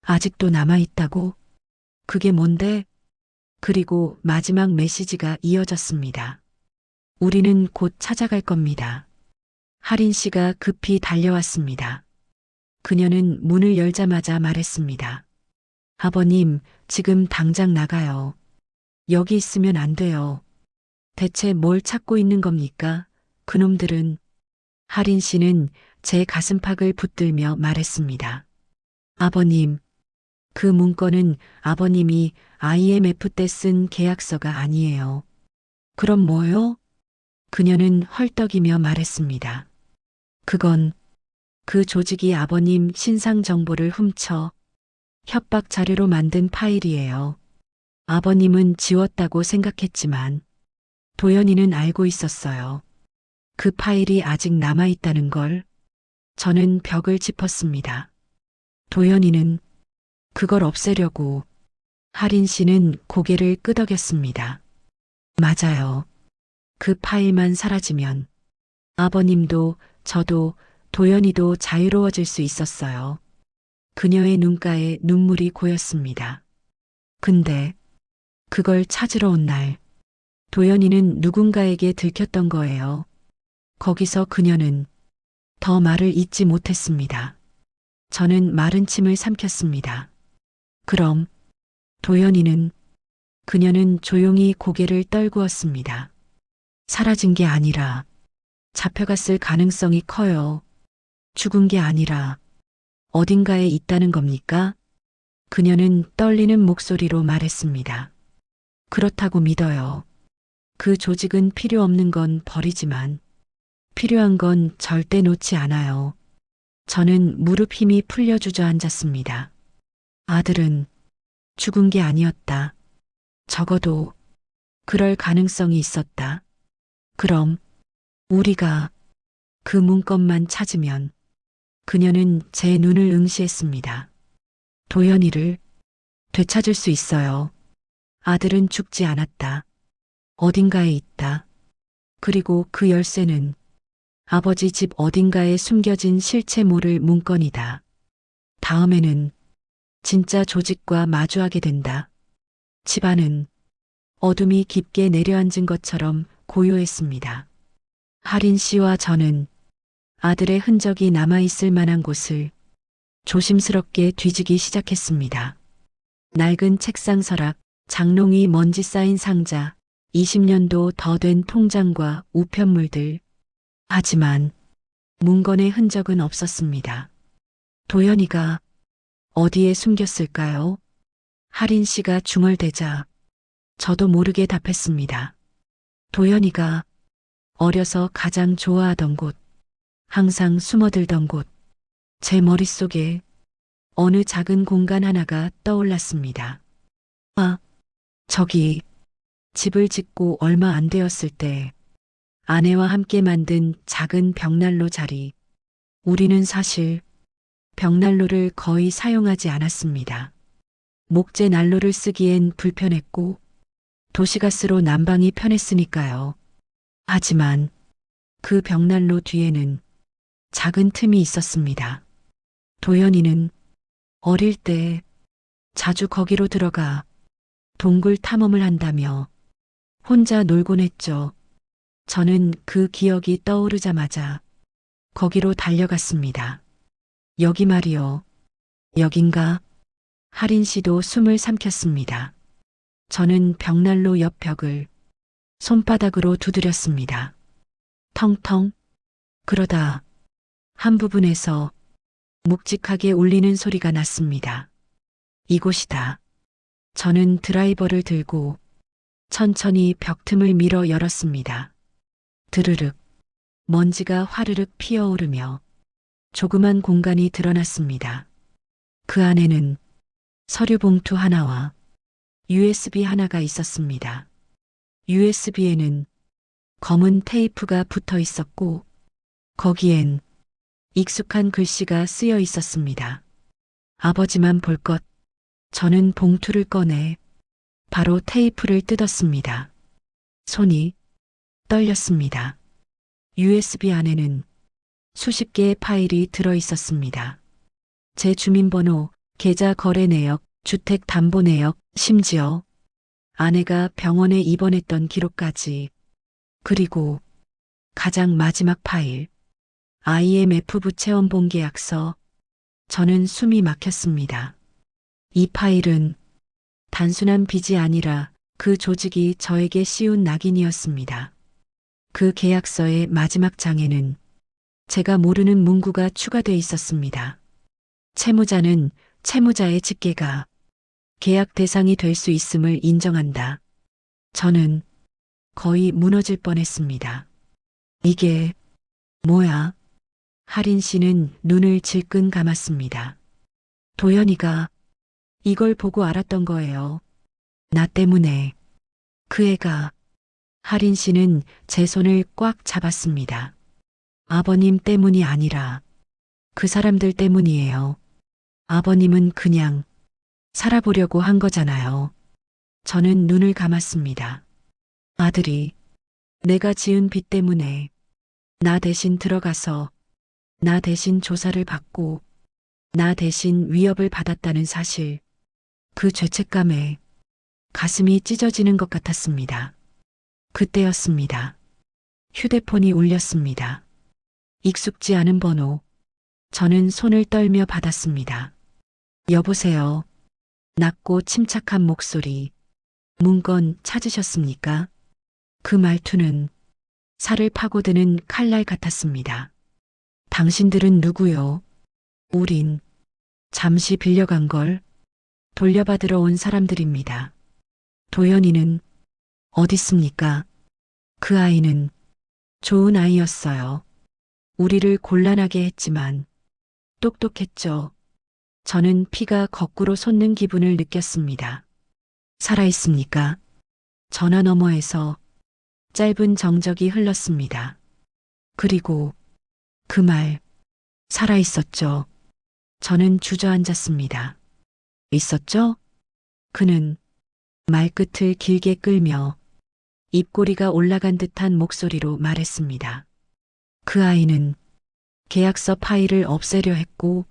아직도 남아있다고? 그게 뭔데? 그리고 마지막 메시지가 이어졌습니다. 우리는 곧 찾아갈 겁니다. 하린 씨가 급히 달려왔습니다. 그녀는 문을 열자마자 말했습니다. 아버님, 지금 당장 나가요. 여기 있으면 안 돼요. 대체 뭘 찾고 있는 겁니까? 그놈들은. 하린 씨는 제 가슴팍을 붙들며 말했습니다. 아버님, 그 문건은 아버님이 IMF 때 쓴 계약서가 아니에요. 그럼 뭐요? 그녀는 헐떡이며 말했습니다. 그건 그 조직이 아버님 신상 정보를 훔쳐 협박 자료로 만든 파일이에요. 아버님은 지웠다고 생각했지만 도연이는 알고 있었어요. 그 파일이 아직 남아있다는 걸. 저는 벽을 짚었습니다. 도연이는 그걸 없애려고. 하린 씨는 고개를 끄덕였습니다. 맞아요. 그 파일만 사라지면 아버님도 저도 도연이도 자유로워질 수 있었어요. 그녀의 눈가에 눈물이 고였습니다. 근데 그걸 찾으러 온 날 도연이는 누군가에게 들켰던 거예요. 거기서 그녀는 더 말을 잇지 못했습니다. 저는 마른 침을 삼켰습니다. 그럼 도연이는 그녀는 조용히 고개를 떨구었습니다. 사라진 게 아니라 잡혀갔을 가능성이 커요. 죽은 게 아니라 어딘가에 있다는 겁니까? 그녀는 떨리는 목소리로 말했습니다. 그렇다고 믿어요. 그 조직은 필요 없는 건 버리지만 필요한 건 절대 놓지 않아요. 저는 무릎 힘이 풀려 주저앉았습니다. 아들은 죽은 게 아니었다. 적어도 그럴 가능성이 있었다. 그럼 우리가 그 문건만 찾으면. 그녀는 제 눈을 응시했습니다. 도연이를 되찾을 수 있어요. 아들은 죽지 않았다. 어딘가에 있다. 그리고 그 열쇠는 아버지 집 어딘가에 숨겨진 실체 모를 문건이다. 다음에는 진짜 조직과 마주하게 된다. 집안은 어둠이 깊게 내려앉은 것처럼 고요했습니다. 하린 씨와 저는 아들의 흔적이 남아있을 만한 곳을 조심스럽게 뒤지기 시작했습니다. 낡은 책상 서랍, 장롱이 먼지 쌓인 상자, 20년도 더 된 통장과 우편물들. 하지만 문건의 흔적은 없었습니다. 도연이가 어디에 숨겼을까요? 하린 씨가 중얼대자 저도 모르게 답했습니다. 도연이가 어려서 가장 좋아하던 곳, 항상 숨어들던 곳. 제 머릿속에 어느 작은 공간 하나가 떠올랐습니다. 아, 저기 집을 짓고 얼마 안 되었을 때 아내와 함께 만든 작은 벽난로 자리. 우리는 사실 벽난로를 거의 사용하지 않았습니다. 목재 난로를 쓰기엔 불편했고 도시가스로 난방이 편했으니까요. 하지만 그 벽난로 뒤에는 작은 틈이 있었습니다. 도연이는 어릴 때 자주 거기로 들어가 동굴 탐험을 한다며 혼자 놀곤 했죠. 저는 그 기억이 떠오르자마자 거기로 달려갔습니다. 여기 말이요. 여긴가? 하린 씨도 숨을 삼켰습니다. 저는 벽난로 옆 벽을 손바닥으로 두드렸습니다. 텅텅. 그러다 한 부분에서 묵직하게 울리는 소리가 났습니다. 이곳이다. 저는 드라이버를 들고 천천히 벽 틈을 밀어 열었습니다. 드르륵. 먼지가 화르륵 피어오르며 조그만 공간이 드러났습니다. 그 안에는 서류 봉투 하나와 USB 하나가 있었습니다. USB에는 검은 테이프가 붙어 있었고 거기엔 익숙한 글씨가 쓰여 있었습니다. 아버지만 볼 것. 저는 봉투를 꺼내 바로 테이프를 뜯었습니다. 손이 떨렸습니다. USB 안에는 수십 개의 파일이 들어 있었습니다. 제 주민번호, 계좌 거래 내역, 주택 담보 내역, 심지어 아내가 병원에 입원했던 기록까지. 그리고 가장 마지막 파일, IMF 부채원 본계약서. 저는 숨이 막혔습니다. 이 파일은 단순한 빚이 아니라 그 조직이 저에게 씌운 낙인이었습니다. 그 계약서의 마지막 장에는 제가 모르는 문구가 추가돼 있었습니다. 채무자는 채무자의 직계가 계약 대상이 될 수 있음을 인정한다. 저는 거의 무너질 뻔했습니다. 이게 뭐야? 하린 씨는 눈을 질끈 감았습니다. 도연이가 이걸 보고 알았던 거예요. 나 때문에. 그 애가. 하린 씨는 제 손을 꽉 잡았습니다. 아버님 때문이 아니라 그 사람들 때문이에요. 아버님은 그냥 살아보려고 한 거잖아요. 저는 눈을 감았습니다. 아들이 내가 지은 빚 때문에 나 대신 들어가서 나 대신 조사를 받고 나 대신 위협을 받았다는 사실. 그 죄책감에 가슴이 찢어지는 것 같았습니다. 그때였습니다. 휴대폰이 울렸습니다. 익숙지 않은 번호. 저는 손을 떨며 받았습니다. 여보세요. 낮고 침착한 목소리. 문건 찾으셨습니까? 그 말투는 살을 파고드는 칼날 같았습니다. 당신들은 누구요? 우린 잠시 빌려간 걸 돌려받으러 온 사람들입니다. 도연이는 어딨습니까? 그 아이는 좋은 아이였어요. 우리를 곤란하게 했지만 똑똑했죠. 저는 피가 거꾸로 솟는 기분을 느꼈습니다. 살아있습니까? 전화 너머에서 짧은 정적이 흘렀습니다. 그리고 그 말, 살아있었죠. 저는 주저앉았습니다. 있었죠? 그는 말끝을 길게 끌며 입꼬리가 올라간 듯한 목소리로 말했습니다. 그 아이는 계약서 파일을 없애려 했고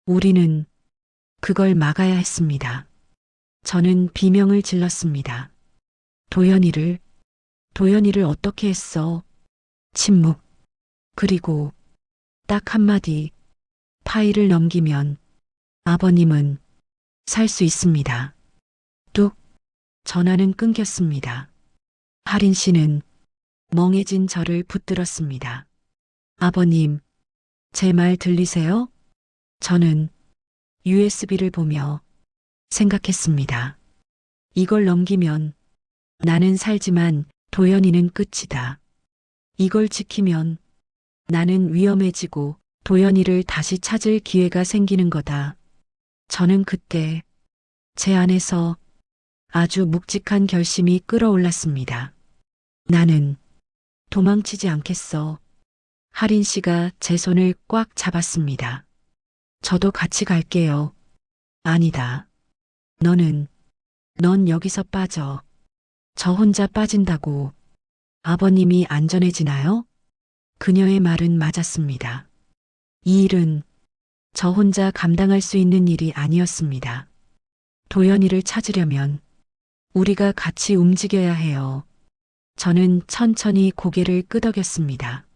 우리는 그걸 막아야 했습니다. 저는 비명을 질렀습니다. 도연이를 어떻게 했어? 침묵. 그리고 딱 한마디. 파일을 넘기면 아버님은 살 수 있습니다. 뚝. 전화는 끊겼습니다. 하린 씨는 멍해진 저를 붙들었습니다. 아버님, 제 말 들리세요? 저는 USB를 보며 생각했습니다. 이걸 넘기면 나는 살지만 도연이는 끝이다. 이걸 지키면 나는 위험해지고 도연이를 다시 찾을 기회가 생기는 거다. 저는 그때 제 안에서 아주 묵직한 결심이 끌어올랐습니다. 나는 도망치지 않겠어. 하린 씨가 제 손을 꽉 잡았습니다. 저도 같이 갈게요. 아니다. 넌 여기서 빠져. 저 혼자 빠진다고 아버님이 안전해지나요? 그녀의 말은 맞았습니다. 이 일은 저 혼자 감당할 수 있는 일이 아니었습니다. 도연이를 찾으려면 우리가 같이 움직여야 해요. 저는 천천히 고개를 끄덕였습니다.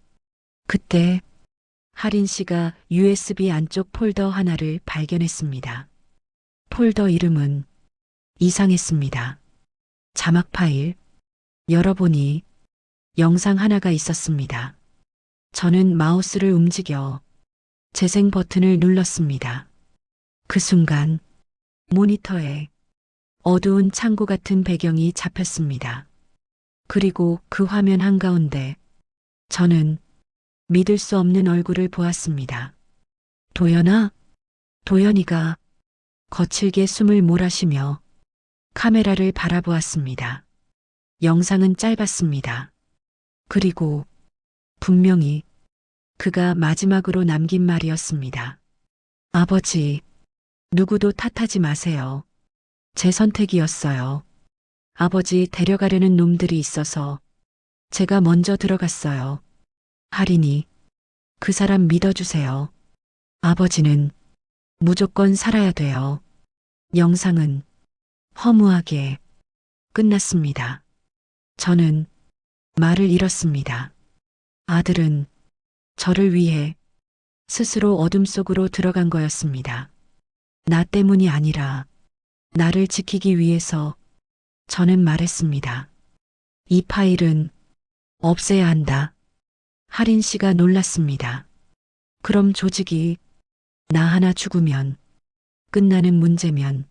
그때 하린 씨가 USB 안쪽 폴더 하나를 발견했습니다. 폴더 이름은 이상했습니다. 자막 파일. 열어보니 영상 하나가 있었습니다. 저는 마우스를 움직여 재생 버튼을 눌렀습니다. 그 순간 모니터에 어두운 창고 같은 배경이 잡혔습니다. 그리고 그 화면 한가운데 저는 믿을 수 없는 얼굴을 보았습니다. 도연아? 도연이가 거칠게 숨을 몰아쉬며 카메라를 바라보았습니다. 영상은 짧았습니다. 그리고 분명히 그가 마지막으로 남긴 말이었습니다. 아버지, 누구도 탓하지 마세요. 제 선택이었어요. 아버지 데려가려는 놈들이 있어서 제가 먼저 들어갔어요. 할인이 그 사람 믿어주세요. 아버지는 무조건 살아야 돼요. 영상은 허무하게 끝났습니다. 저는 말을 잃었습니다. 아들은 저를 위해 스스로 어둠 속으로 들어간 거였습니다. 나 때문이 아니라 나를 지키기 위해서 저는 말했습니다. 이 파일은 없애야 한다. 할인 씨가 놀랐습니다. 그럼 조직이 나 하나 죽으면 끝나는 문제면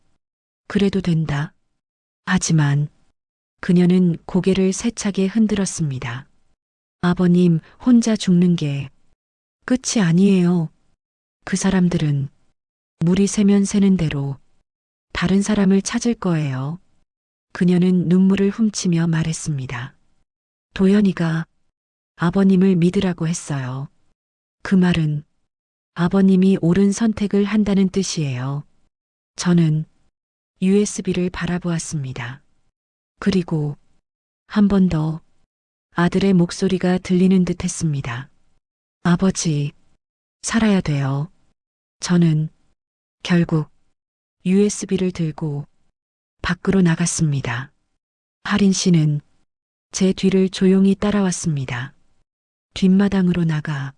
그래도 된다. 하지만 그녀는 고개를 세차게 흔들었습니다. 아버님 혼자 죽는 게 끝이 아니에요. 그 사람들은 물이 새면 새는 대로 다른 사람을 찾을 거예요. 그녀는 눈물을 훔치며 말했습니다. 도연이가 아버님을 믿으라고 했어요. 그 말은 아버님이 옳은 선택을 한다는 뜻이에요. 저는 USB를 바라보았습니다. 그리고 한 번 더 아들의 목소리가 들리는 듯 했습니다. 아버지, 살아야 돼요. 저는 결국 USB를 들고 밖으로 나갔습니다. 할인 씨는 제 뒤를 조용히 따라왔습니다. 뒷마당으로 나가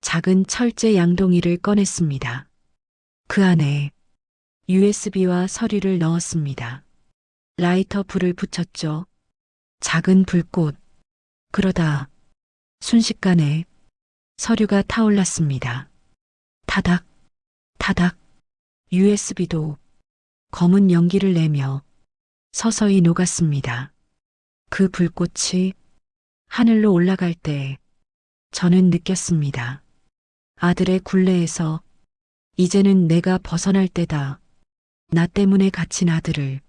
작은 철제 양동이를 꺼냈습니다. 그 안에 USB와 서류를 넣었습니다. 라이터 불을 붙였죠. 작은 불꽃. 그러다 순식간에 서류가 타올랐습니다. 타닥, 타닥. USB도 검은 연기를 내며 서서히 녹았습니다. 그 불꽃이 하늘로 올라갈 때 저는 느꼈습니다. 아들의 굴레에서 이제는 내가 벗어날 때다. 나 때문에 갇힌 아들을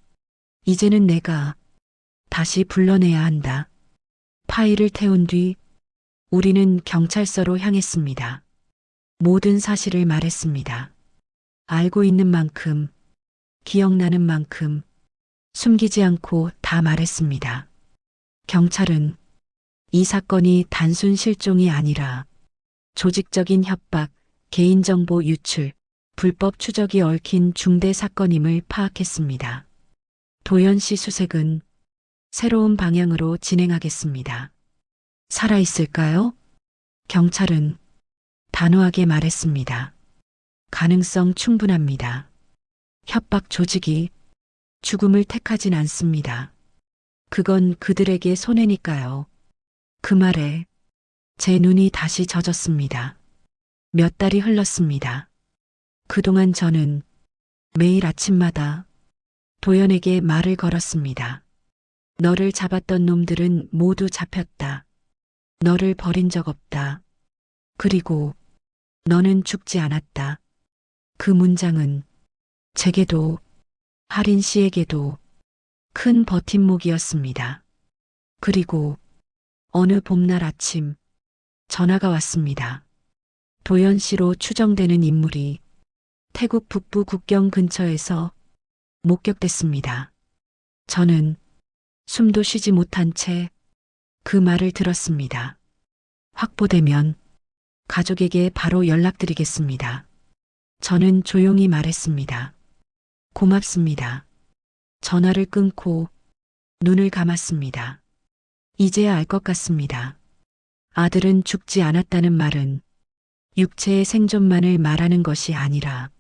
이제는 내가 다시 불러내야 한다. 파일을 태운 뒤 우리는 경찰서로 향했습니다. 모든 사실을 말했습니다. 알고 있는 만큼, 기억나는 만큼, 숨기지 않고 다 말했습니다. 경찰은 이 사건이 단순 실종이 아니라 조직적인 협박, 개인정보 유출, 불법 추적이 얽힌 중대 사건임을 파악했습니다. 도연 씨 수색은 새로운 방향으로 진행하겠습니다. 살아있을까요? 경찰은 단호하게 말했습니다. 가능성 충분합니다. 협박 조직이 죽음을 택하진 않습니다. 그건 그들에게 손해니까요. 그 말에 제 눈이 다시 젖었습니다. 몇 달이 흘렀습니다. 그동안 저는 매일 아침마다 도연에게 말을 걸었습니다. 너를 잡았던 놈들은 모두 잡혔다. 너를 버린 적 없다. 그리고 너는 죽지 않았다. 그 문장은 제게도 할인 씨에게도 큰 버팀목이었습니다. 그리고 어느 봄날 아침 전화가 왔습니다. 도연 씨로 추정되는 인물이 태국 북부 국경 근처에서 목격됐습니다. 저는 숨도 쉬지 못한 채 그 말을 들었습니다. 확보되면 가족에게 바로 연락드리겠습니다. 저는 조용히 말했습니다. 고맙습니다. 전화를 끊고 눈을 감았습니다. 이제야 알 것 같습니다. 아들은 죽지 않았다는 말은 육체의 생존만을 말하는 것이 아니라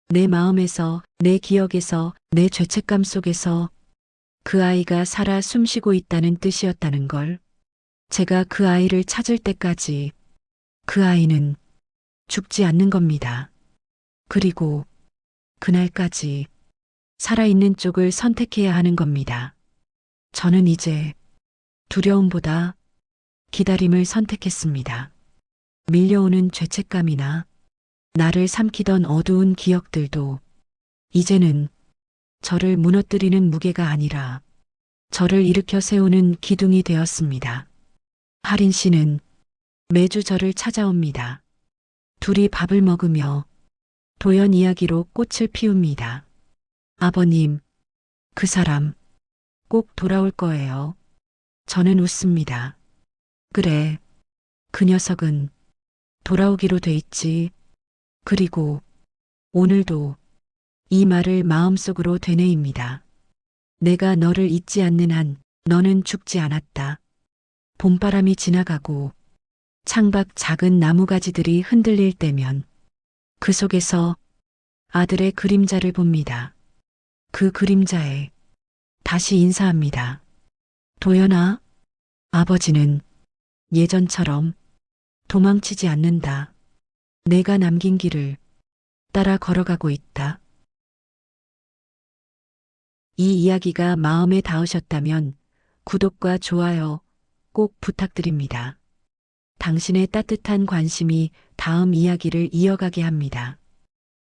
내 마음에서, 내 기억에서, 내 죄책감 속에서 그 아이가 살아 숨쉬고 있다는 뜻이었다는 걸, 제가 그 아이를 찾을 때까지 그 아이는 죽지 않는 겁니다. 그리고 그날까지 살아있는 쪽을 선택해야 하는 겁니다. 저는 이제 두려움보다 기다림을 선택했습니다. 밀려오는 죄책감이나 나를 삼키던 어두운 기억들도 이제는 저를 무너뜨리는 무게가 아니라 저를 일으켜 세우는 기둥이 되었습니다. 하린 씨는 매주 저를 찾아옵니다. 둘이 밥을 먹으며 도연 이야기로 꽃을 피웁니다. 아버님, 그 사람 꼭 돌아올 거예요. 저는 웃습니다. 그래, 그 녀석은 돌아오기로 돼 있지. 그리고 오늘도 이 말을 마음속으로 되뇌입니다. 내가 너를 잊지 않는 한 너는 죽지 않았다. 봄바람이 지나가고 창밖 작은 나무가지들이 흔들릴 때면 그 속에서 아들의 그림자를 봅니다. 그 그림자에 다시 인사합니다. 도연아, 아버지는 예전처럼 도망치지 않는다. 내가 남긴 길을 따라 걸어가고 있다. 이 이야기가 마음에 닿으셨다면 구독과 좋아요 꼭 부탁드립니다. 당신의 따뜻한 관심이 다음 이야기를 이어가게 합니다.